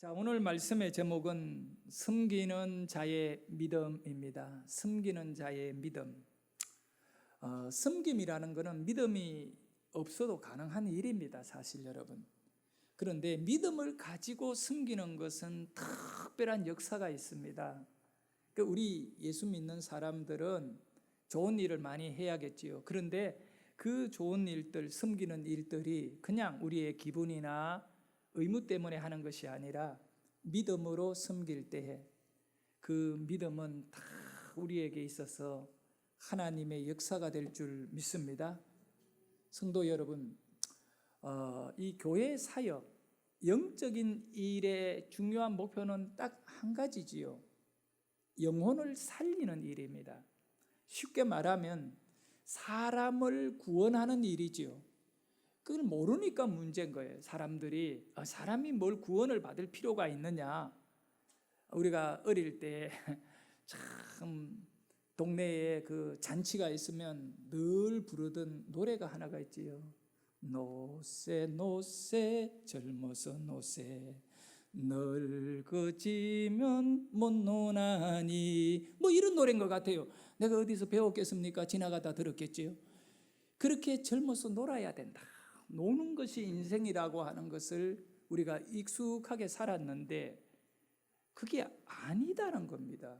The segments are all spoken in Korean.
자, 오늘 말씀의 제목은 숨기는 자의 믿음입니다. 숨기는 자의 믿음. 숨김이라는 것은 믿음이 없어도 가능한 일입니다, 사실 여러분. 그런데 믿음을 가지고 숨기는 것은 특별한 역사가 있습니다. 우리 예수 믿는 사람들은 좋은 일을 많이 해야겠지요. 그런데 그 좋은 일들, 숨기는 일들이 그냥 우리의 기분이나 의무 때문에 하는 것이 아니라 믿음으로 숨길 때에 그 믿음은 다 우리에게 있어서 하나님의 역사가 될 줄 믿습니다. 성도 여러분, 이 교회 사역, 영적인 일의 중요한 목표는 딱 한 가지지요. 영혼을 살리는 일입니다. 쉽게 말하면 사람을 구원하는 일이지요. 그걸 모르니까 문제인 거예요. 사람이 뭘 구원을 받을 필요가 있느냐. 우리가 어릴 때 참 동네에 그 잔치가 있으면 늘 부르던 노래가 하나가 있지요. 노새 노새 젊어서 노새 늙어지면 못 노나니, 뭐 이런 노래인 것 같아요. 내가 어디서 배웠겠습니까? 지나가다 들었겠지요. 그렇게 젊어서 놀아야 된다. 노는 것이 인생이라고 하는 것을 우리가 익숙하게 살았는데 그게 아니다는 겁니다.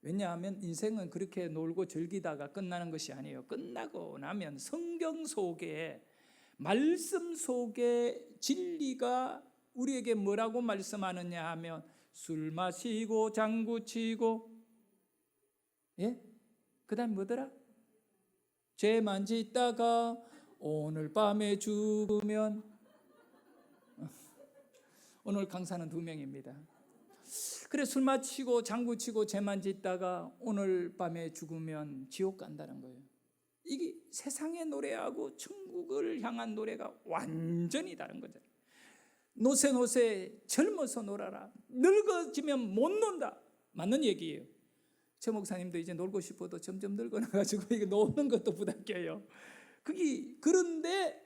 왜냐하면 인생은 그렇게 놀고 즐기다가 끝나는 것이 아니에요. 끝나고 나면 성경 속에, 말씀 속에 진리가 우리에게 뭐라고 말씀하느냐 하면 술 마시고 장구 치고, 그 다음에 뭐더라? 죄만 짓다가 오늘 밤에 죽으면, 오늘 강사는 2명입니다. 그래, 술 마시고 장구 치고 죄만 짓다가 오늘 밤에 죽으면 지옥 간다는 거예요. 이게 세상의 노래하고 천국을 향한 노래가 완전히 다른 거죠. 노새 노새 젊어서 놀아라, 늙어지면 못 논다, 맞는 얘기예요. 최 목사님도 이제 놀고 싶어도 점점 늙어나가지고 이게 노는 것도 부담겨요. 그런데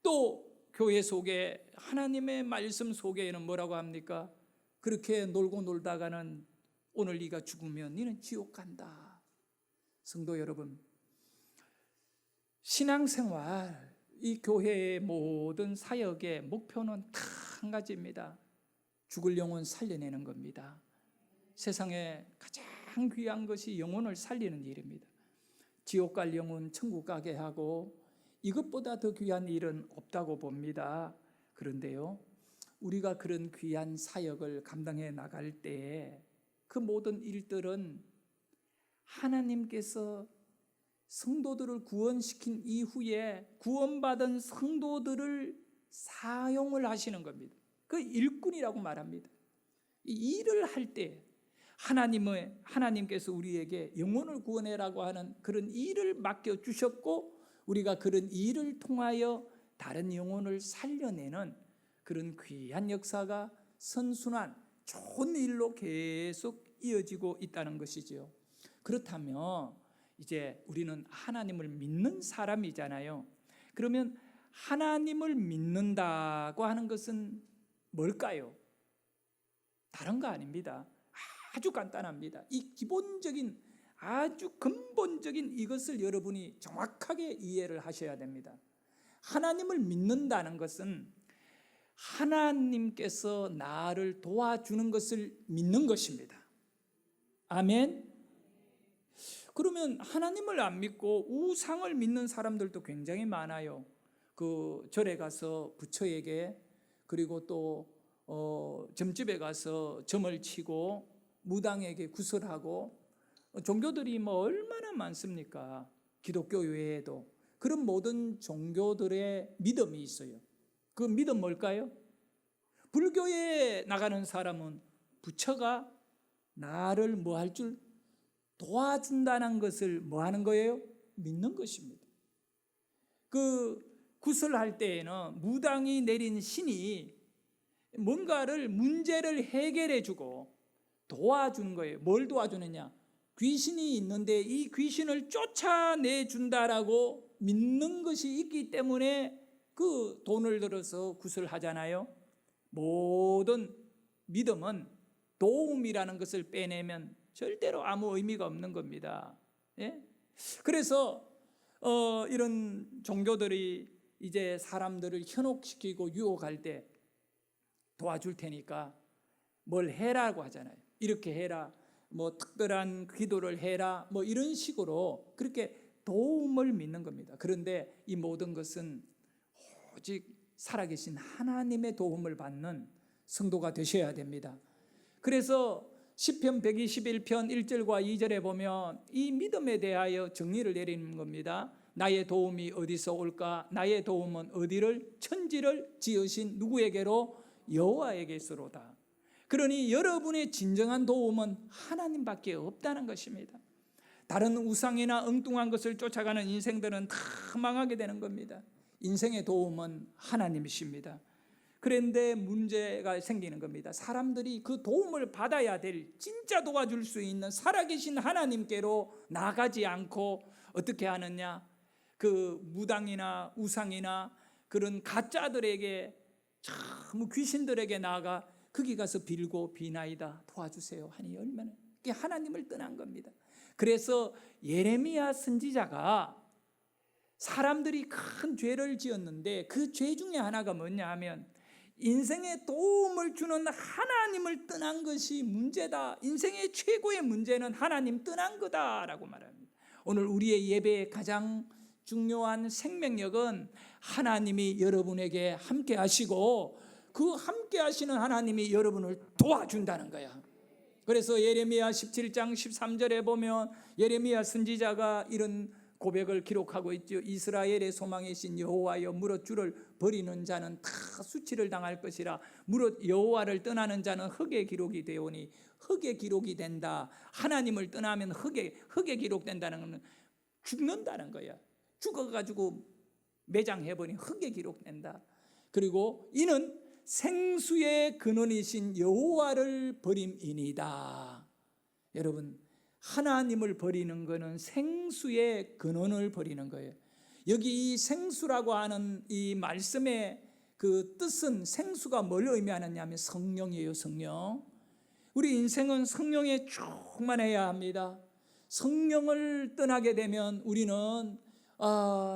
또 교회 속에, 하나님의 말씀 속에는 뭐라고 합니까? 그렇게 놀고 놀다가는 오늘 네가 죽으면 너는 지옥 간다. 성도 여러분, 신앙생활, 이 교회의 모든 사역의 목표는 다 한 가지입니다. 죽을 영혼 살려내는 겁니다. 세상에 가장 귀한 것이 영혼을 살리는 일입니다. 지옥 갈 영혼 천국 가게 하고 이것보다 더 귀한 일은 없다고 봅니다. 그런데요, 우리가 그런 귀한 사역을 감당해 나갈 때에 그 모든 일들은 하나님께서 성도들을 구원시킨 이후에 구원받은 성도들을 사용을 하시는 겁니다. 그 일꾼이라고 말합니다. 이 일을 할 때 하나님께서 우리에게 영혼을 구원해라고 하는 그런 일을 맡겨주셨고, 우리가 그런 일을 통하여 다른 영혼을 살려내는 그런 귀한 역사가 선순환, 좋은 일로 계속 이어지고 있다는 것이지요. 그렇다면 이제 우리는 하나님을 믿는 사람이잖아요. 그러면 하나님을 믿는다고 하는 것은 뭘까요? 다른 거 아닙니다. 아주 간단합니다. 이 기본적인, 아주 근본적인 이것을 여러분이 정확하게 이해를 하셔야 됩니다. 하나님을 믿는다는 것은 하나님께서 나를 도와주는 것을 믿는 것입니다. 아멘. 그러면 하나님을 안 믿고 우상을 믿는 사람들도 굉장히 많아요. 그 절에 가서 부처에게, 그리고 또 점집에 가서 점을 치고 무당에게 구슬하고, 종교들이 뭐 얼마나 많습니까? 기독교 외에도 그런 모든 종교들의 믿음이 있어요. 그 믿음 뭘까요? 불교에 나가는 사람은 부처가 나를 뭐 할 줄 도와준다는 것을 뭐 하는 거예요? 믿는 것입니다. 그 구슬할 때에는 무당이 내린 신이 뭔가를, 문제를 해결해 주고 도와주는 거예요. 뭘 도와주느냐? 귀신이 있는데 이 귀신을 쫓아내 준다라고 믿는 것이 있기 때문에 그 돈을 들어서 구슬하잖아요. 모든 믿음은 도움이라는 것을 빼내면 절대로 아무 의미가 없는 겁니다. 예? 그래서 이런 종교들이 이제 사람들을 현혹시키고 유혹할 때 도와줄 테니까 뭘 해라고 하잖아요. 이렇게 해라, 뭐 특별한 기도를 해라, 뭐 이런 식으로 그렇게 도움을 믿는 겁니다. 그런데 이 모든 것은 오직 살아계신 하나님의 도움을 받는 성도가 되셔야 됩니다. 그래서 시편 121편 1절과 2절에 보면 이 믿음에 대하여 정리를 내리는 겁니다. 나의 도움이 어디서 올까? 나의 도움은 어디를? 천지를 지으신 누구에게로? 여호와에게서로다. 그러니 여러분의 진정한 도움은 하나님밖에 없다는 것입니다. 다른 우상이나 엉뚱한 것을 쫓아가는 인생들은 다 망하게 되는 겁니다. 인생의 도움은 하나님이십니다. 그런데 문제가 생기는 겁니다. 사람들이 그 도움을 받아야 될, 진짜 도와줄 수 있는 살아계신 하나님께로 나가지 않고 어떻게 하느냐? 그 무당이나 우상이나 그런 가짜들에게, 참 귀신들에게 나아가 거기 가서 빌고 비나이다 도와주세요 하니 얼마나 그게 하나님을 떠난 겁니다. 그래서 예레미야 선지자가 사람들이 큰 죄를 지었는데 그 죄 중에 하나가 뭐냐 하면 인생에 도움을 주는 하나님을 떠난 것이 문제다. 인생의 최고의 문제는 하나님 떠난 거다라고 말합니다. 오늘 우리의 예배의 가장 중요한 생명력은 하나님이 여러분에게 함께 하시고 그 함께 하시는 하나님이 여러분을 도와준다는 거야. 그래서 예레미야 17장 13절에 보면 예레미야 선지자가 이런 고백을 기록하고 있죠. 이스라엘의 소망이신 여호와여, 무릇 주를 버리는 자는 다 수치를 당할 것이라. 무릇 여호와를 떠나는 자는 흙의 기록이 되오니. 흙의 기록이 된다. 하나님을 떠나면 흙에 기록된다는 것은 죽는다는 거야. 죽어가지고 매장해버린 흙에 기록된다. 그리고 이는 생수의 근원이신 여호와를 버림이니이다. 여러분, 하나님을 버리는 것은 생수의 근원을 버리는 거예요. 여기 이 생수라고 하는 이 말씀의 그 뜻은, 생수가 뭘 의미하느냐 하면 성령이에요. 성령. 우리 인생은 성령에 충만해야 합니다. 성령을 떠나게 되면 우리는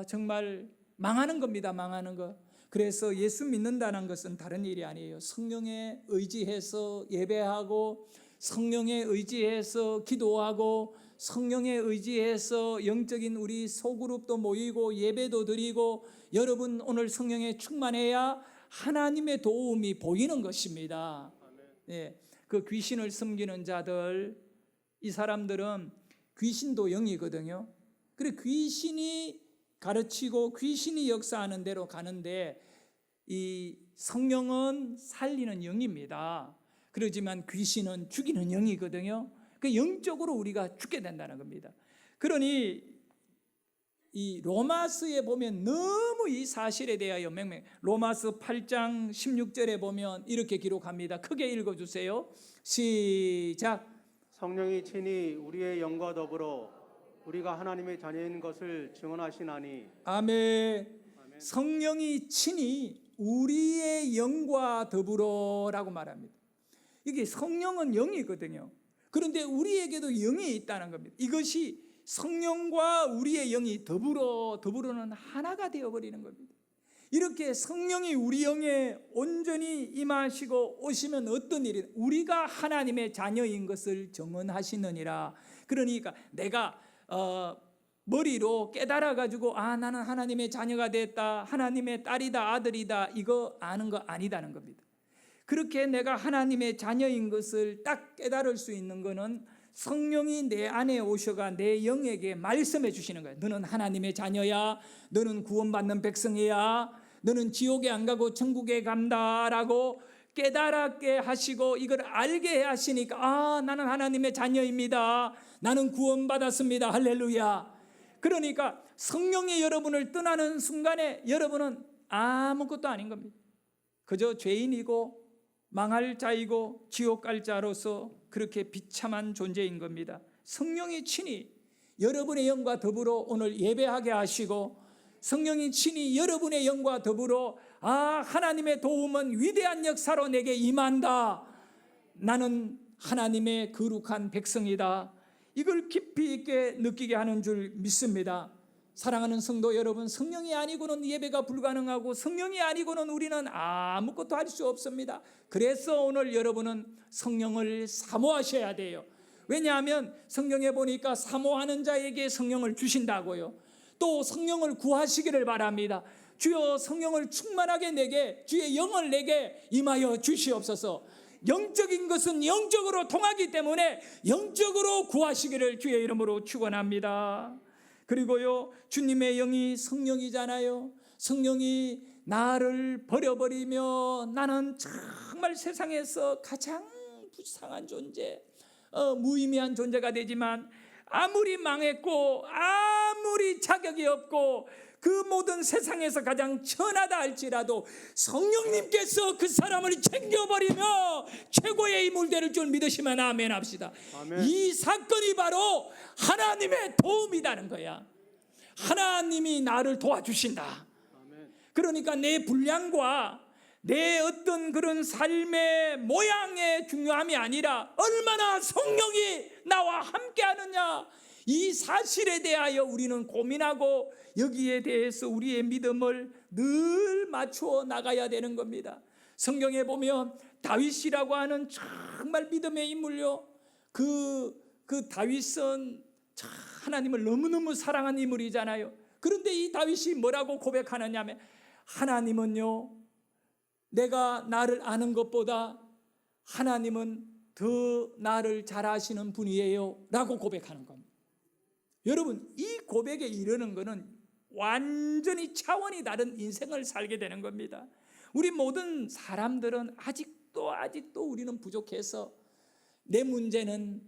정말 망하는 겁니다. 망하는 것. 그래서 예수 믿는다는 것은 다른 일이 아니에요. 성령에 의지해서 예배하고, 성령에 의지해서 기도하고, 성령에 의지해서 영적인 우리 소그룹도 모이고 예배도 드리고, 여러분 오늘 성령에 충만해야 하나님의 도움이 보이는 것입니다. 예, 그 귀신을 섬기는 자들, 이 사람들은 귀신도 영이거든요. 그래 귀신이 가르치고 귀신이 역사하는 대로 가는데 이 성령은 살리는 영입니다. 그러지만 귀신은 죽이는 영이거든요. 그 영적으로 우리가 죽게 된다는 겁니다. 그러니 이 로마서에 보면 너무 이 사실에 대하여 로마서 8장 16절에 보면 이렇게 기록합니다. 크게 읽어주세요. 시작. 성령이 친히 우리의 영과 더불어 우리가 하나님의 자녀인 것을 증언하시나니. 아멘. 성령이 친히 우리의 영과 더불어라고 말합니다. 이게 성령은 영이거든요. 그런데 우리에게도 영이 있다는 겁니다. 이것이 성령과 우리의 영이 더불어는 하나가 되어버리는 겁니다. 이렇게 성령이 우리 영에 온전히 임하시고 오시면 어떤 일이, 우리가 하나님의 자녀인 것을 증언하시느니라. 그러니까 내가 머리로 깨달아가지고 나는 하나님의 자녀가 됐다, 하나님의 딸이다, 아들이다, 이거 아는 거 아니다는 겁니다. 그렇게 내가 하나님의 자녀인 것을 딱 깨달을 수 있는 것은 성령이 내 안에 오셔가 내 영에게 말씀해 주시는 거예요. 너는 하나님의 자녀야, 너는 구원받는 백성이야, 너는 지옥에 안 가고 천국에 간다라고 깨달게 하시고 이걸 알게 하시니까 나는 하나님의 자녀입니다, 나는 구원받았습니다, 할렐루야. 그러니까 성령이 여러분을 떠나는 순간에 여러분은 아무것도 아닌 겁니다. 그저 죄인이고 망할 자이고 지옥 갈 자로서 그렇게 비참한 존재인 겁니다. 성령이 친히 여러분의 영과 더불어 오늘 예배하게 하시고, 성령이 친히 여러분의 영과 더불어 하나님의 도움은 위대한 역사로 내게 임한다, 나는 하나님의 거룩한 백성이다. 이걸 깊이 있게 느끼게 하는 줄 믿습니다. 사랑하는 성도 여러분, 성령이 아니고는 예배가 불가능하고 성령이 아니고는 우리는 아무것도 할 수 없습니다. 그래서 오늘 여러분은 성령을 사모하셔야 돼요. 왜냐하면 성경에 보니까 사모하는 자에게 성령을 주신다고요. 또 성령을 구하시기를 바랍니다. 주여 성령을 충만하게 내게, 주의 영을 내게 임하여 주시옵소서. 영적인 것은 영적으로 통하기 때문에 영적으로 구하시기를 주의 이름으로 축원합니다. 그리고요, 주님의 영이 성령이잖아요. 성령이 나를 버려버리며 나는 정말 세상에서 가장 불쌍한 존재, 무의미한 존재가 되지만 아무리 망했고 아무리 자격이 없고 그 모든 세상에서 가장 천하다 할지라도 성령님께서 그 사람을 챙겨버리며 최고의 인물 될 줄 믿으시면 아멘 합시다. 아멘. 이 사건이 바로 하나님의 도움이라는 거야. 하나님이 나를 도와주신다. 아멘. 그러니까 내 분량과 내 어떤 그런 삶의 모양의 중요함이 아니라 얼마나 성령이 나와 함께하느냐, 이 사실에 대하여 우리는 고민하고 여기에 대해서 우리의 믿음을 늘 맞추어 나가야 되는 겁니다. 성경에 보면 다윗이라고 하는 정말 믿음의 인물요, 그 다윗은 하나님을 너무너무 사랑한 인물이잖아요. 그런데 이 다윗이 뭐라고 고백하느냐 하면, 하나님은요, 내가 나를 아는 것보다 하나님은 더 나를 잘 아시는 분이에요 라고 고백하는 겁니다. 여러분, 이 고백에 이르는 것은 완전히 차원이 다른 인생을 살게 되는 겁니다. 우리 모든 사람들은 아직도 우리는 부족해서 내 문제는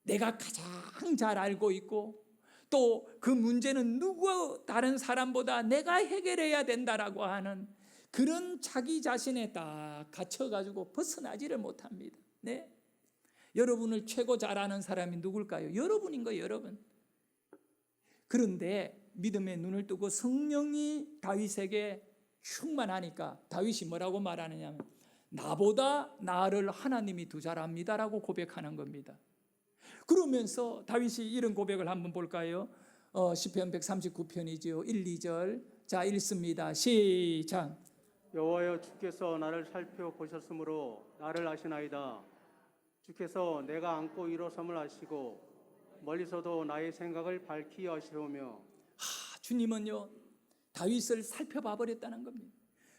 내가 가장 잘 알고 있고 또 그 문제는 누구 다른 사람보다 내가 해결해야 된다라고 하는 그런 자기 자신에 딱 갇혀가지고 벗어나지를 못합니다. 네? 여러분을 최고 잘 아는 사람이 누굴까요? 여러분인 거예요, 여러분. 그런데 믿음의 눈을 뜨고 성령이 다윗에게 충만하니까 다윗이 뭐라고 말하느냐면, 나보다 나를 하나님이 더 잘 압니다라고 고백하는 겁니다. 그러면서 다윗이 이런 고백을 한번 볼까요? 시편 139편이죠. 1, 2절. 자, 읽습니다. 시작. 여호와여, 주께서 나를 살펴보셨으므로 나를 아시나이다. 주께서 내가 안고 일어섬을 아시고 멀리서도 나의 생각을 밝히 아시오며. 주님은요, 다윗을 살펴봐 버렸다는 겁니다.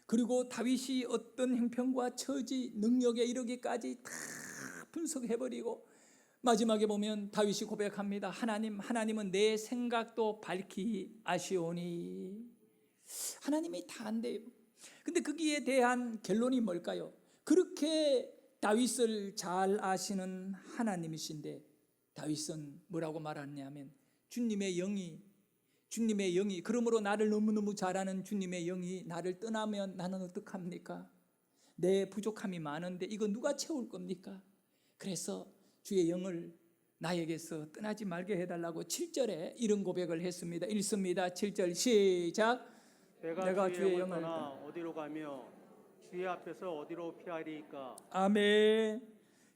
그리고 다윗이 어떤 형편과 처지, 능력에 이르기까지 다 분석해 버리고 마지막에 보면 다윗이 고백합니다. 하나님은 내 생각도 밝히 아시오니. 하나님이 다 안돼요. 근데 거기에 대한 결론이 뭘까요? 그렇게 다윗을 잘 아시는 하나님이신데 다윗은 뭐라고 말하냐면, 주님의 영이 그러므로 나를 너무너무 잘 아는 주님의 영이 나를 떠나면 나는 어떡합니까? 내 부족함이 많은데 이거 누가 채울 겁니까? 그래서 주의 영을 나에게서 떠나지 말게 해달라고 7절에 이런 고백을 했습니다. 읽습니다. 7절 시작. 내가 주의 영을 떠나 어디로 가며 주의 앞에서 어디로 피하리이까. 아멘.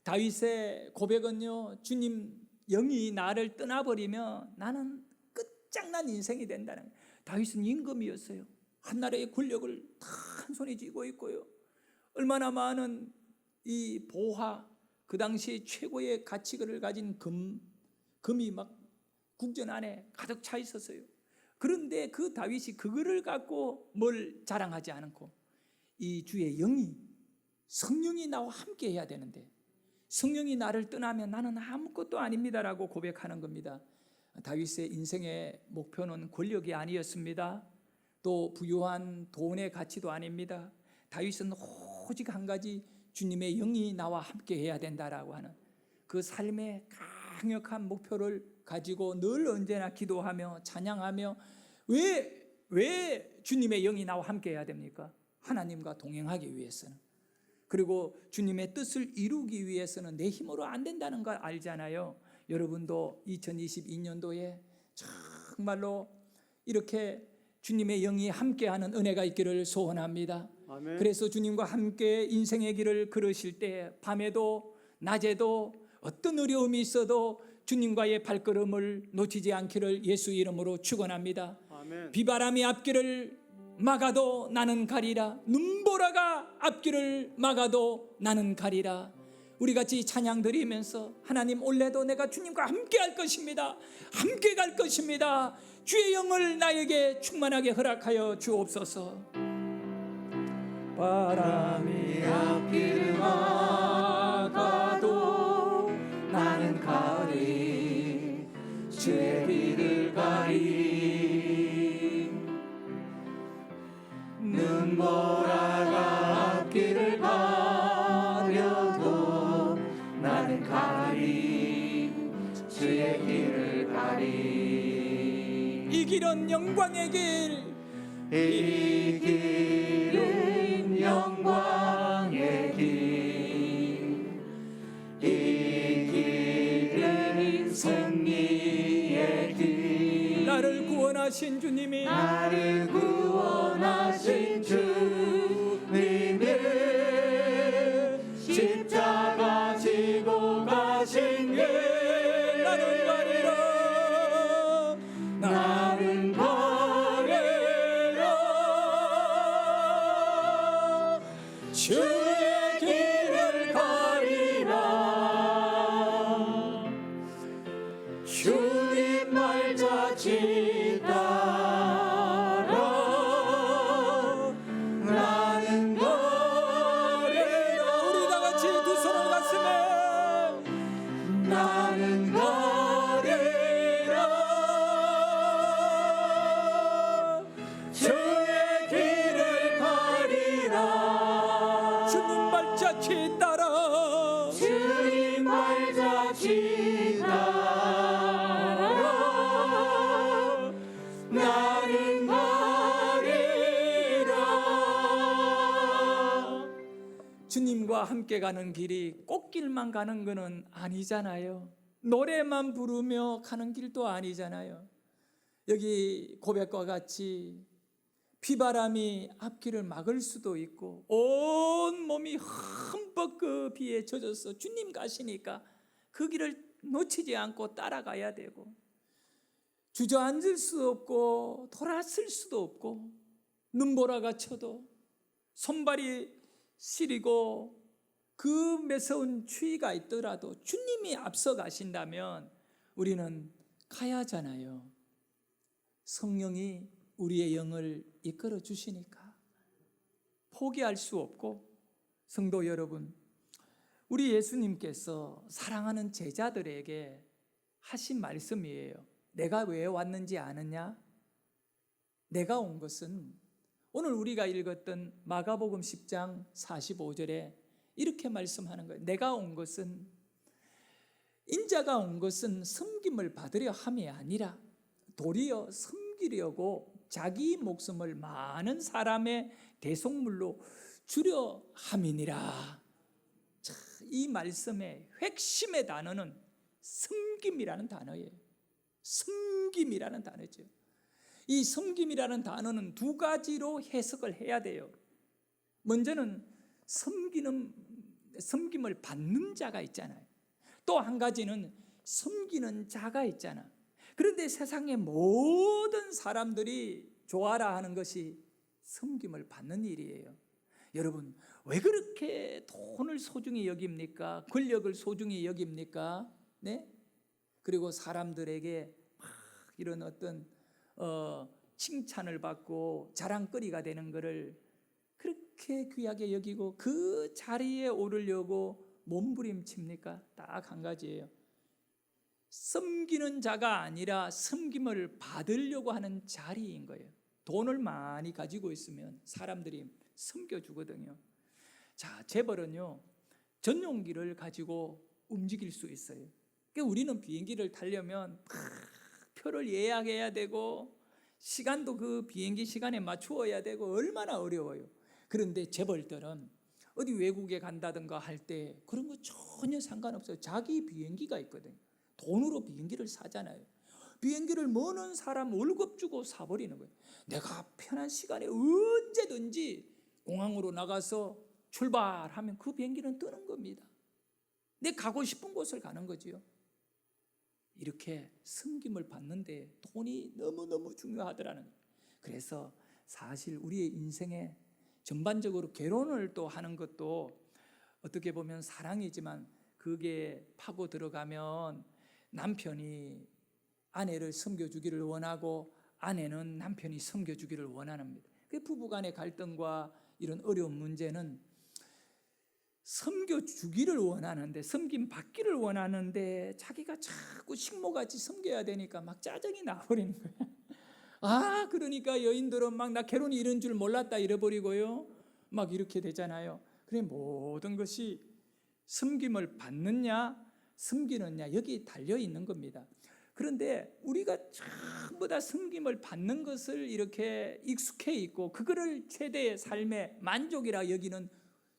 다윗의 고백은요, 주님 영이 나를 떠나버리면 나는 끝장난 인생이 된다는 거예요. 다윗은 임금이었어요. 한나라의 권력을 다 한 손에 쥐고 있고요, 얼마나 많은 이 보화, 그 당시 최고의 가치를 가진 금이 막 궁전 안에 가득 차 있었어요. 그런데 그 다윗이 그거를 갖고 뭘 자랑하지 않고 이 주의 영이, 성령이 나와 함께 해야 되는데 성령이 나를 떠나면 나는 아무것도 아닙니다라고 고백하는 겁니다. 다윗의 인생의 목표는 권력이 아니었습니다. 또 부유한 돈의 가치도 아닙니다. 다윗은 오직 한 가지, 주님의 영이 나와 함께 해야 된다라고 하는 그 삶의 강력한 목표를 가지고 늘 언제나 기도하며 찬양하며, 왜 주님의 영이 나와 함께 해야 됩니까? 하나님과 동행하기 위해서는. 그리고 주님의 뜻을 이루기 위해서는 내 힘으로 안 된다는 걸 알잖아요. 여러분도 2022년도에 정말로 이렇게 주님의 영이 함께하는 은혜가 있기를 소원합니다. 아멘. 그래서 주님과 함께 인생의 길을 걸으실 때 밤에도 낮에도 어떤 어려움이 있어도 주님과의 발걸음을 놓치지 않기를 예수 이름으로 축원합니다. 아멘. 비바람이 앞길을 막아도 나는 가리라. 눈보라가 앞길을 막아도 나는 가리라. 우리 같이 찬양 드리면서 하나님, 올해도 내가 주님과 함께 할 것입니다. 함께 갈 것입니다. 주의 영을 나에게 충만하게 허락하여 주옵소서. 바람이 앞길을 막아도 나는 가리, 주의 길을 가리. 눈보라가 앞길을 가려도 나는 가리, 주의 길을 가리. 이 길은 영광의 길, 이 길은 영광의 길, 이 길은 승리의 길. 나를 구원하신 주님이, 나를 구원하신 주님이 십자가 지고 가신 길, 나는 가리라. 나는 가리라. 주의 길을 가리라. 주님 말자지 따라 나는 가리라. 우리 다 같이 두 손을 가슴에 나는 가리라. 주의 길을 가리라. 주님 발자취 따라, 주님 발자취 따라 나는 가리라. 주님과 함께 가는 길이 꽃길만 가는 것은 아니잖아요. 노래만 부르며 가는 길도 아니잖아요. 여기 고백과 같이 비바람이 앞길을 막을 수도 있고 온 몸이 흠뻑 그 비에 젖어서 주님 가시니까 그 길을 놓치지 않고 따라가야 되고, 주저앉을 수 없고 돌아설 수도 없고, 눈보라가 쳐도 손발이 시리고 그 매서운 추위가 있더라도 주님이 앞서 가신다면 우리는 가야 하잖아요. 성령이 우리의 영을 이끌어 주시니까 포기할 수 없고, 성도 여러분, 우리 예수님께서 사랑하는 제자들에게 하신 말씀이에요. 내가 왜 왔는지 아느냐? 내가 온 것은, 오늘 우리가 읽었던 마가복음 10장 45절에 이렇게 말씀하는 거예요. 내가 온 것은, 인자가 온 것은 섬김을 받으려 함이 아니라 도리어 섬기려고 자기 목숨을 많은 사람의 대속물로 주려 함이니라. 자, 이 말씀의 핵심의 단어는 섬김이라는 단어예요. 섬김이라는 단어죠. 이 섬김이라는 단어는 두 가지로 해석을 해야 돼요. 먼저는 섬김을 받는 자가 있잖아요. 또 한 가지는 섬기는 자가 있잖아. 그런데 세상의 모든 사람들이 좋아라 하는 것이 섬김을 받는 일이에요. 여러분, 왜 그렇게 돈을 소중히 여깁니까? 권력을 소중히 여깁니까? 네? 그리고 사람들에게 막 이런 어떤 칭찬을 받고 자랑거리가 되는 것을 그렇게 귀하게 여기고 그 자리에 오르려고 몸부림칩니까? 딱 한 가지예요. 섬기는 자가 아니라 섬김을 받으려고 하는 자리인 거예요. 돈을 많이 가지고 있으면 사람들이 섬겨주거든요. 자, 재벌은요, 전용기를 가지고 움직일 수 있어요. 그러니까 우리는 비행기를 타려면 표를 예약해야 되고 시간도 그 비행기 시간에 맞추어야 되고 얼마나 어려워요. 그런데 재벌들은 어디 외국에 간다든가 할 때 그런 거 전혀 상관없어요. 자기 비행기가 있거든요. 돈으로 비행기를 사잖아요. 비행기를 머는 사람 월급 주고 사버리는 거예요. 내가 편한 시간에 언제든지 공항으로 나가서 출발하면 그 비행기는 뜨는 겁니다. 내 가고 싶은 곳을 가는 거지요. 이렇게 섬김을 받는데 돈이 너무너무 중요하더라는 거예요. 그래서 사실 우리의 인생에 전반적으로 결혼을 또 하는 것도 어떻게 보면 사랑이지만 그게 파고 들어가면 남편이 아내를 섬겨주기를 원하고 아내는 남편이 섬겨주기를 원합니다. 그 부부간의 갈등과 이런 어려운 문제는 섬겨주기를 원하는데, 섬김받기를 원하는데 자기가 자꾸 식모같이 섬겨야 되니까 막 짜증이 나버리는 거야. 그러니까 여인들은 막 나 결혼이 이런 줄 몰랐다 이래버리고요, 막 이렇게 되잖아요. 그래, 모든 것이 섬김을 받느냐 섬기느냐 여기 달려 있는 겁니다. 그런데 우리가 전부 다 섬김을 받는 것을 이렇게 익숙해 있고 그거를 최대의 삶의 만족이라 여기는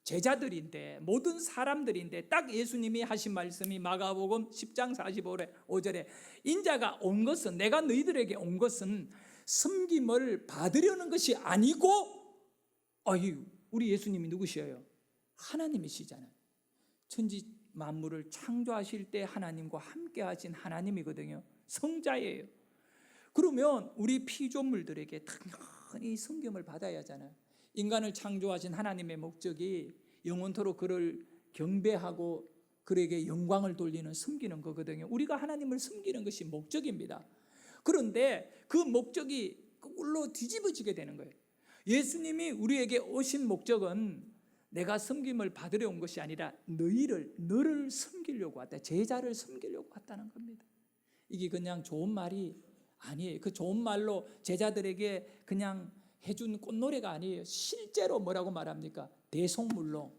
제자들인데, 모든 사람들인데, 딱 예수님이 하신 말씀이 마가복음 10장 45절에 인자가 온 것은, 내가 너희들에게 온 것은 섬김을 받으려는 것이 아니고, 우리 예수님이 누구시에요? 하나님이시잖아요. 천지 만물을 창조하실 때 하나님과 함께 하신 하나님이거든요. 성자예요. 그러면 우리 피조물들에게 당연히 섬김을 받아야 하잖아요. 인간을 창조하신 하나님의 목적이 영원토록 그를 경배하고 그에게 영광을 돌리는, 섬기는 거거든요. 우리가 하나님을 섬기는 것이 목적입니다. 그런데 그 목적이 꿀로 뒤집어지게 되는 거예요. 예수님이 우리에게 오신 목적은 내가 섬김을 받으려 온 것이 아니라 너를 섬기려고 왔다. 제자를 섬기려고 왔다는 겁니다. 이게 그냥 좋은 말이 아니에요. 그 좋은 말로 제자들에게 그냥 해준 꽃노래가 아니에요. 실제로 뭐라고 말합니까? 대속물로,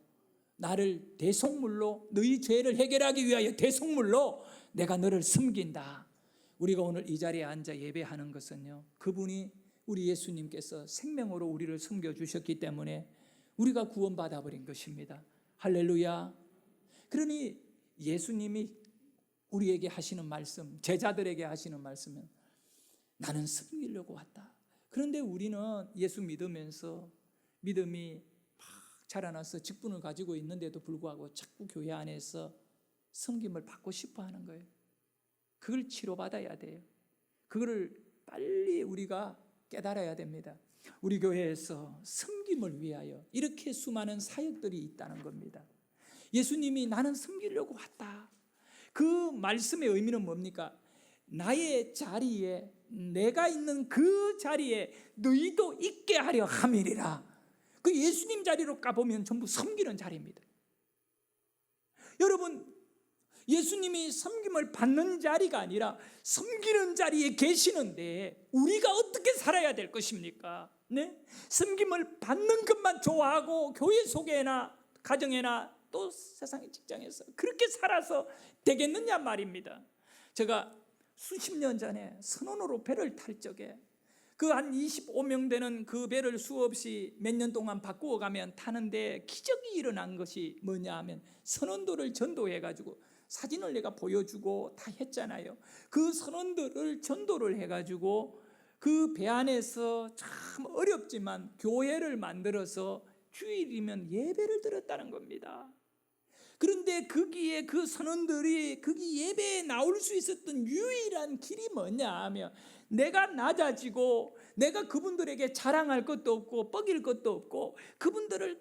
나를 대속물로, 너희 죄를 해결하기 위하여 대속물로 내가 너를 섬긴다. 우리가 오늘 이 자리에 앉아 예배하는 것은요, 그분이, 우리 예수님께서 생명으로 우리를 섬겨주셨기 때문에 우리가 구원받아 버린 것입니다. 할렐루야. 그러니 예수님이 우리에게 하시는 말씀, 제자들에게 하시는 말씀은 나는 섬기려고 왔다. 그런데 우리는 예수 믿으면서 믿음이 막 자라나서 직분을 가지고 있는데도 불구하고 자꾸 교회 안에서 섬김을 받고 싶어 하는 거예요. 그걸 치료받아야 돼요. 그거를 빨리 우리가 깨달아야 됩니다. 우리 교회에서 섬김을 위하여 이렇게 수많은 사역들이 있다는 겁니다. 예수님이 나는 섬기려고 왔다. 그 말씀의 의미는 뭡니까? 나의 자리에, 내가 있는 그 자리에 너희도 있게 하려 함이리라. 그 예수님 자리로 가보면 전부 섬기는 자리입니다. 여러분, 예수님이 섬김을 받는 자리가 아니라 섬기는 자리에 계시는데 우리가 어떻게 살아야 될 것입니까? 네? 섬김을 받는 것만 좋아하고 교회 속에나 가정에나 또 세상의 직장에서 그렇게 살아서 되겠느냐 말입니다. 제가 수십 년 전에 선원으로 배를 탈 적에 그 한 25명 되는 그 배를 수없이 몇 년 동안 바꾸어 가면 타는데 기적이 일어난 것이 뭐냐 하면, 선원들을 전도해가지고 사진을 내가 보여주고 다 했잖아요. 그 선원들을 전도를 해가지고 그 배 안에서 참 어렵지만 교회를 만들어서 주일이면 예배를 드렸다는 겁니다. 그런데 거기에 그 선원들이 거기 예배에 나올 수 있었던 유일한 길이 뭐냐 하면, 내가 낮아지고 내가 그분들에게 자랑할 것도 없고 뻐길 것도 없고 그분들을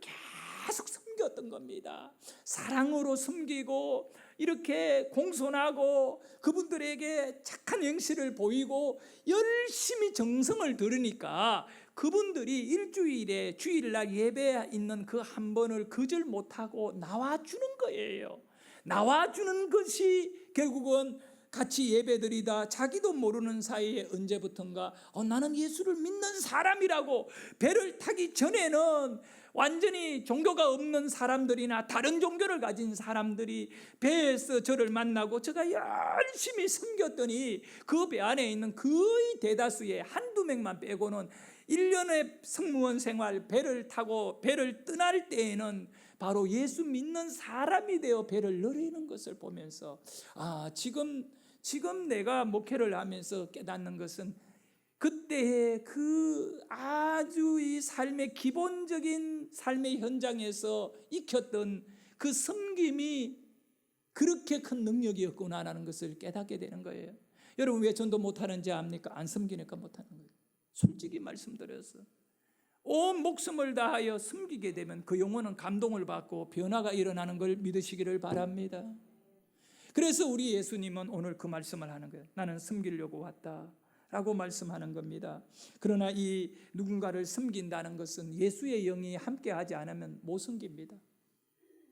계속 섬겼던 겁니다. 사랑으로 섬기고 이렇게 공손하고 그분들에게 착한 행실을 보이고 열심히 정성을 들으니까 그분들이 일주일에 주일날 예배에 있는 그 한 번을 거절 못하고 나와주는 거예요. 나와주는 것이 결국은 같이 예배드리다 자기도 모르는 사이에 언제부턴가 나는 예수를 믿는 사람이라고, 배를 타기 전에는 완전히 종교가 없는 사람들이나 다른 종교를 가진 사람들이 배에서 저를 만나고 제가 열심히 섬겼더니 그 배 안에 있는 거의 대다수의 한두 명만 빼고는 1년의 승무원 생활, 배를 타고 배를 떠날 때에는 바로 예수 믿는 사람이 되어 배를 내리는 것을 보면서 지금 내가 목회를 하면서 깨닫는 것은 그때의 그 아주 이 삶의 기본적인 삶의 현장에서 익혔던 그 섬김이 그렇게 큰 능력이었구나라는 것을 깨닫게 되는 거예요. 여러분 왜 전도 못하는지 압니까? 안 섬기니까 못하는 거예요. 솔직히 말씀드려서 온 목숨을 다하여 섬기게 되면 그 영혼은 감동을 받고 변화가 일어나는 걸 믿으시기를 바랍니다. 그래서 우리 예수님은 오늘 그 말씀을 하는 거예요. 나는 섬기려고 왔다 라고 말씀하는 겁니다. 그러나 이 누군가를 섬긴다는 것은 예수의 영이 함께하지 않으면 못 섬깁니다.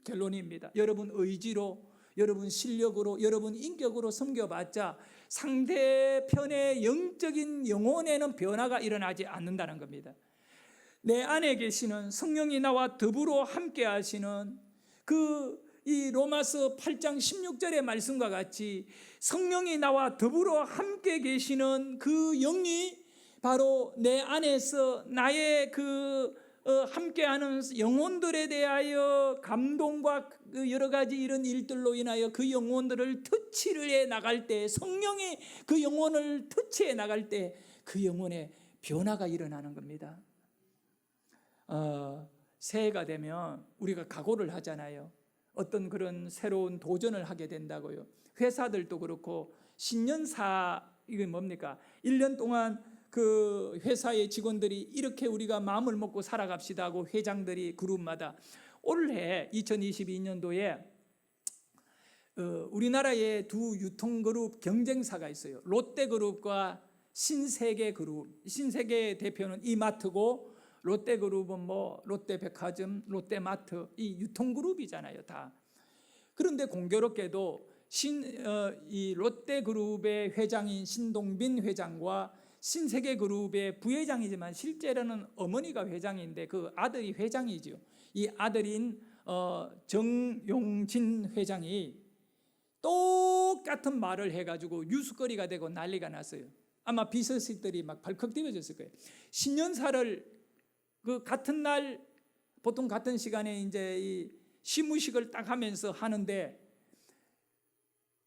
결론입니다. 여러분 의지로, 여러분 실력으로, 여러분 인격으로 섬겨봤자 상대편의 영적인 영혼에는 변화가 일어나지 않는다는 겁니다. 내 안에 계시는 성령이 나와 더불어 함께 하시는 이 로마서 8장 16절의 말씀과 같이 성령이 나와 더불어 함께 계시는 그 영이 바로 내 안에서 나의 함께하는 영혼들에 대하여 감동과 여러 가지 이런 일들로 인하여 그 영혼들을 터치를 해 나갈 때, 성령이 그 영혼을 터치해 나갈 때 그 영혼에 변화가 일어나는 겁니다. 새해가 되면 우리가 각오를 하잖아요. 어떤 그런 새로운 도전을 하게 된다고요. 회사들도 그렇고 신년사, 이게 뭡니까? 1년 동안 그 회사의 직원들이 이렇게 우리가 마음을 먹고 살아갑시다 하고 회장들이 그룹마다 올해 2022년도에 우리나라의 두 유통그룹 경쟁사가 있어요. 롯데그룹과 신세계그룹. 신세계 대표는 이마트고 롯데그룹은 롯데백화점, 롯데마트, 이 유통그룹이잖아요, 다. 그런데 공교롭게도 이 롯데그룹의 회장인 신동빈 회장과 신세계그룹의 부회장이지만 실제로는 어머니가 회장인데 그 아들이 회장이죠. 이 아들인 정용진 회장이 똑같은 말을 해가지고 뉴스거리가 되고 난리가 났어요. 아마 비서실들이 막 발칵 뛰어졌을 거예요. 신년사를 그 같은 날 보통 같은 시간에 이제 이 시무식을 딱 하면서 하는데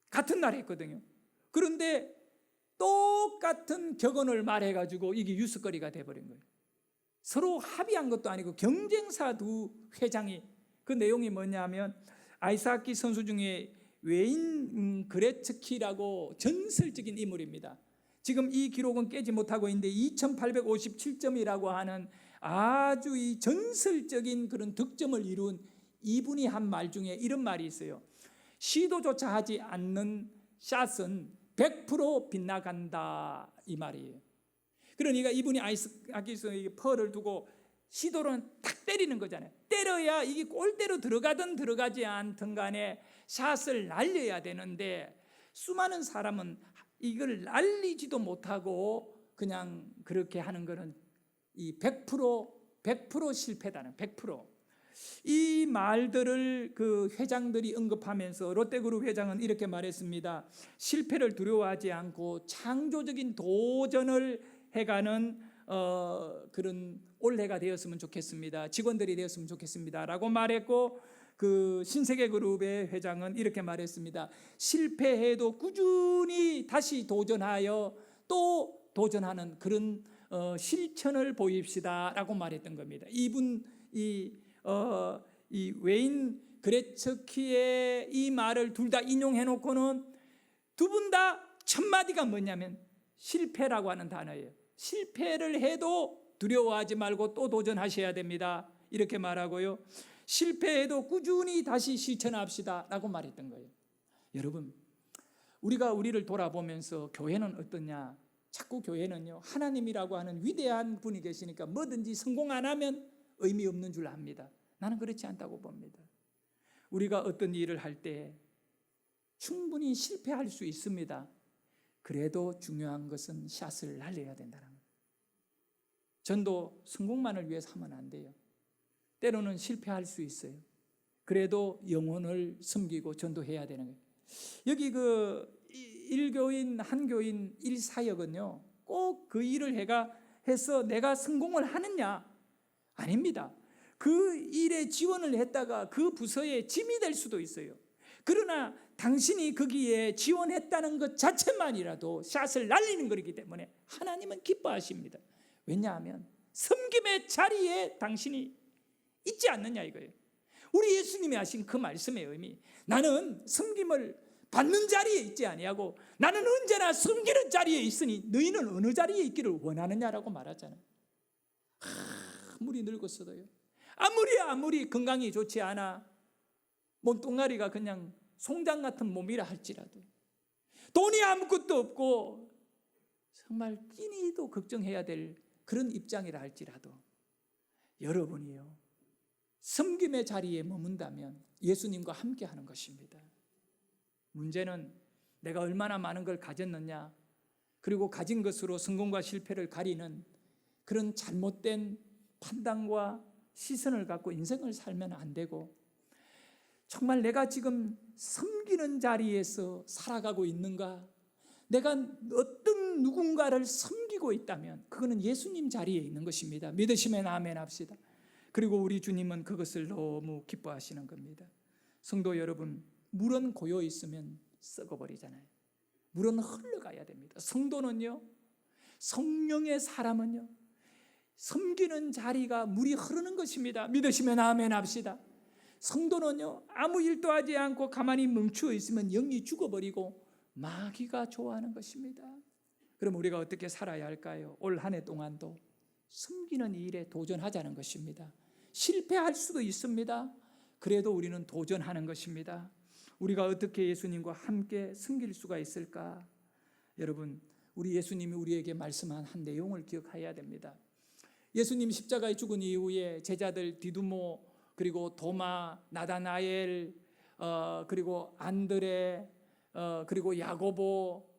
같은 날 했거든요. 그런데 똑같은 격언을 말해가지고 이게 뉴스거리가 돼버린 거예요. 서로 합의한 것도 아니고 경쟁사 두 회장이, 그 내용이 뭐냐면 아이스하키 선수 중에 웨인 그레츠키라고 전설적인 인물입니다. 지금 이 기록은 깨지 못하고 있는데 2857점이라고 하는 아주 이 전설적인 그런 득점을 이룬 이분이 한 말 중에 이런 말이 있어요. 시도조차 하지 않는 샷은 100% 빗나간다, 이 말이에요. 그러니까 이분이 아이스하키에서 펄을 두고 시도는 탁 때리는 거잖아요. 때려야 이게 골대로 들어가든 들어가지 않든 간에 샷을 날려야 되는데 수많은 사람은 이걸 날리지도 못하고 그냥 그렇게 하는 거는 이 100% 실패다는 100%. 이 말들을 그 회장들이 언급하면서 롯데그룹 회장은 이렇게 말했습니다. 실패를 두려워하지 않고 창조적인 도전을 해가는 그런 올해가 되었으면 좋겠습니다. 직원들이 되었으면 좋겠습니다 라고 말했고, 그 신세계그룹의 회장은 이렇게 말했습니다. 실패해도 꾸준히 다시 도전하여 또 도전하는 그런 실천을 보입시다 라고 말했던 겁니다. 이분 이 웨인 그레츠키의 이 말을 둘 다 인용해 놓고는 두 분 다 첫 마디가 뭐냐면 실패라고 하는 단어예요. 실패를 해도 두려워하지 말고 또 도전하셔야 됩니다 이렇게 말하고요. 실패해도 꾸준히 다시 실천합시다 라고 말했던 거예요. 여러분, 우리가 우리를 돌아보면서 교회는 어떠냐? 자꾸 교회는요, 하나님이라고 하는 위대한 분이 계시니까 뭐든지 성공 안 하면 의미 없는 줄 압니다. 나는 그렇지 않다고 봅니다. 우리가 어떤 일을 할 때 충분히 실패할 수 있습니다. 그래도 중요한 것은 샷을 날려야 된다는 거예요. 전도 성공만을 위해서 하면 안 돼요. 때로는 실패할 수 있어요. 그래도 영혼을 섬기고 전도해야 되는 거예요. 여기 그 일교인, 한교인, 일사역은요, 꼭 그 일을 해서 내가 성공을 하느냐? 아닙니다. 그 일에 지원을 했다가 그 부서에 짐이 될 수도 있어요. 그러나 당신이 거기에 지원했다는 것 자체만이라도 샷을 날리는 것이기 때문에 하나님은 기뻐하십니다. 왜냐하면 섬김의 자리에 당신이 있지 않느냐 이거예요. 우리 예수님이 하신 그 말씀의 의미, 나는 섬김을 받는 자리에 있지 아니하고 나는 언제나 섬기는 자리에 있으니 너희는 어느 자리에 있기를 원하느냐라고 말하잖아요. 아무리 늙었어도요, 아무리 건강이 좋지 않아 몸뚱아리가 그냥 송장 같은 몸이라 할지라도, 돈이 아무것도 없고 정말 끼니도 걱정해야 될 그런 입장이라 할지라도, 여러분이요 섬김의 자리에 머문다면 예수님과 함께 하는 것입니다. 문제는 내가 얼마나 많은 걸 가졌느냐, 그리고 가진 것으로 성공과 실패를 가리는 그런 잘못된 판단과 시선을 갖고 인생을 살면 안 되고, 정말 내가 지금 섬기는 자리에서 살아가고 있는가, 내가 어떤 누군가를 섬기고 있다면 그거는 예수님 자리에 있는 것입니다. 믿으시면 아멘 합시다. 그리고 우리 주님은 그것을 너무 기뻐하시는 겁니다. 성도 여러분, 물은 고여 있으면 썩어버리잖아요. 물은 흘러가야 됩니다. 성도는요, 성령의 사람은요, 섬기는 자리가 물이 흐르는 것입니다. 믿으시면 아멘 합시다. 성도는요, 아무 일도 하지 않고 가만히 멈추어 있으면 영이 죽어버리고 마귀가 좋아하는 것입니다. 그럼 우리가 어떻게 살아야 할까요? 올 한 해 동안도 섬기는 일에 도전하자는 것입니다. 실패할 수도 있습니다. 그래도 우리는 도전하는 것입니다. 우리가 어떻게 예수님과 함께 섬길 수가 있을까? 여러분, 우리 예수님이 우리에게 말씀한 한 내용을 기억해야 됩니다. 예수님 십자가에 죽은 이후에 제자들 디두모, 그리고 도마, 나다나엘, 그리고 안드레, 그리고 야고보,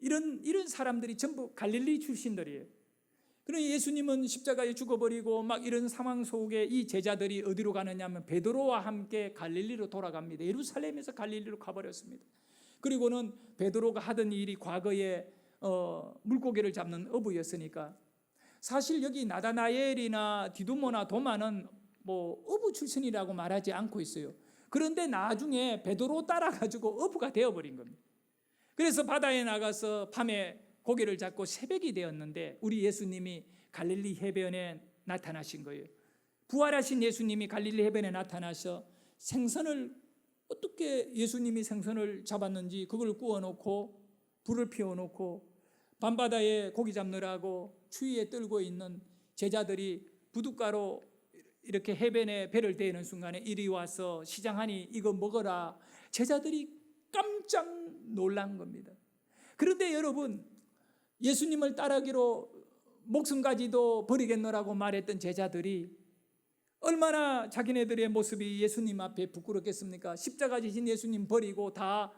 이런 사람들이 전부 갈릴리 출신들이에요. 그러나 예수님은 십자가에 죽어버리고 막 이런 상황 속에 이 제자들이 어디로 가느냐 하면 베드로와 함께 갈릴리로 돌아갑니다. 예루살렘에서 갈릴리로 가버렸습니다. 그리고는 베드로가 하던 일이 과거에 물고기를 잡는 어부였으니까, 사실 여기 나다나엘이나 디두모나 도마는 뭐 어부 출신이라고 말하지 않고 있어요. 그런데 나중에 베드로 따라가지고 어부가 되어버린 겁니다. 그래서 바다에 나가서 밤에 고기를 잡고 새벽이 되었는데 우리 예수님이 갈릴리 해변에 나타나신 거예요. 부활하신 예수님이 갈릴리 해변에 나타나서 생선을, 어떻게 예수님이 생선을 잡았는지 그걸 구워놓고 불을 피워놓고 밤바다에 고기 잡느라고 추위에 떨고 있는 제자들이 부둣가로 이렇게 해변에 배를 대는 순간에 이리 와서 시장하니 이거 먹어라. 제자들이 깜짝 놀란 겁니다. 그런데 여러분, 예수님을 따르기로 목숨까지도 버리겠노라고 말했던 제자들이 얼마나 자기네들의 모습이 예수님 앞에 부끄럽겠습니까? 십자가 지신 예수님 버리고 다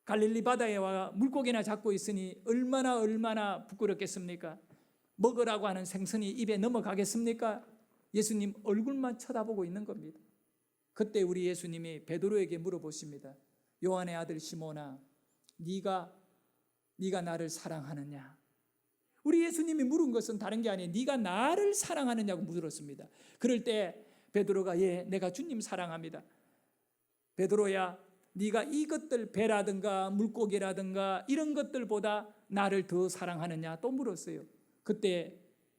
갈릴리 바다에 와 물고기나 잡고 있으니 얼마나 부끄럽겠습니까? 먹으라고 하는 생선이 입에 넘어가겠습니까? 예수님 얼굴만 쳐다보고 있는 겁니다. 그때 우리 예수님이 베드로에게 물어보십니다. 요한의 아들 시몬아, 네가 나를 사랑하느냐? 우리 예수님이 물은 것은 다른 게 아니에요. 네가 나를 사랑하느냐고 물었습니다. 그럴 때 베드로가 예, 내가 주님 사랑합니다. 베드로야, 네가 이것들 배라든가 물고기라든가 이런 것들보다 나를 더 사랑하느냐 또 물었어요. 그때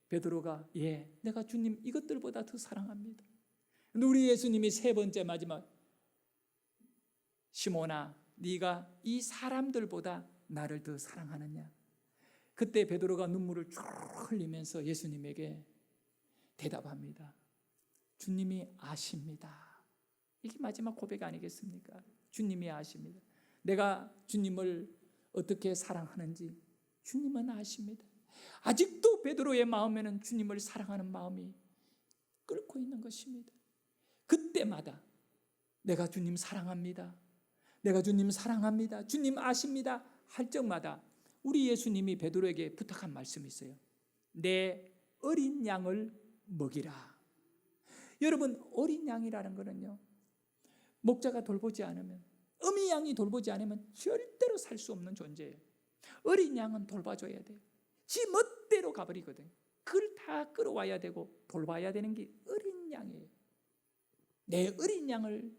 베드로가 예, 내가 주님 이것들보다 더 사랑합니다. 우리 예수님이 세 번째 마지막, 시몬아, 네가 이 사람들보다 나를 더 사랑하느냐? 그때 베드로가 눈물을 쭉 흘리면서 예수님에게 대답합니다. 주님이 아십니다. 이게 마지막 고백 아니겠습니까? 주님이 아십니다. 내가 주님을 어떻게 사랑하는지 주님은 아십니다. 아직도 베드로의 마음에는 주님을 사랑하는 마음이 끓고 있는 것입니다. 그때마다 내가 주님 사랑합니다. 내가 주님 사랑합니다. 주님 아십니다. 할 적마다 우리 예수님이 베드로에게 부탁한 말씀이 있어요. 내 어린 양을 먹이라. 여러분, 어린 양이라는 것은요, 목자가 돌보지 않으면, 어미 양이 돌보지 않으면 절대로 살 수 없는 존재예요. 어린 양은 돌봐줘야 돼요. 지 멋대로 가버리거든요. 그걸 다 끌어와야 되고 돌봐야 되는 게 어린 양이에요. 내 어린 양을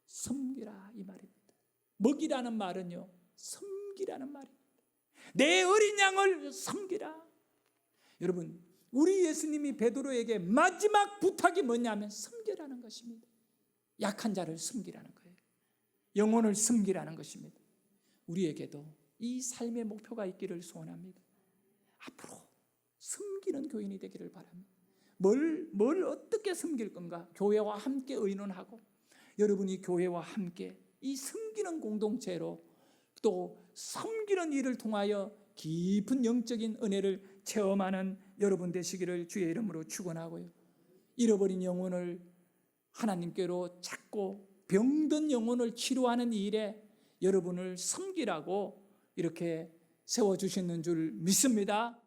섬기라 이 말입니다. 먹이라는 말은요, 섬기라는 말입니다. 내 어린 양을 섬기라. 여러분, 우리 예수님이 베드로에게 마지막 부탁이 뭐냐면 섬기라는 것입니다. 약한 자를 섬기라는 거예요. 영혼을 섬기라는 것입니다. 우리에게도 이 삶의 목표가 있기를 소원합니다. 앞으로 섬기는 교인이 되기를 바랍니다. 뭘 어떻게 섬길 건가? 교회와 함께 의논하고 여러분이 교회와 함께 이 섬기는 공동체로 또 섬기는 일을 통하여 깊은 영적인 은혜를 체험하는 여러분 되시기를 주의 이름으로 축원하고요. 잃어버린 영혼을 하나님께로 찾고 병든 영혼을 치료하는 일에 여러분을 섬기라고 이렇게 세워주시는 줄 믿습니다.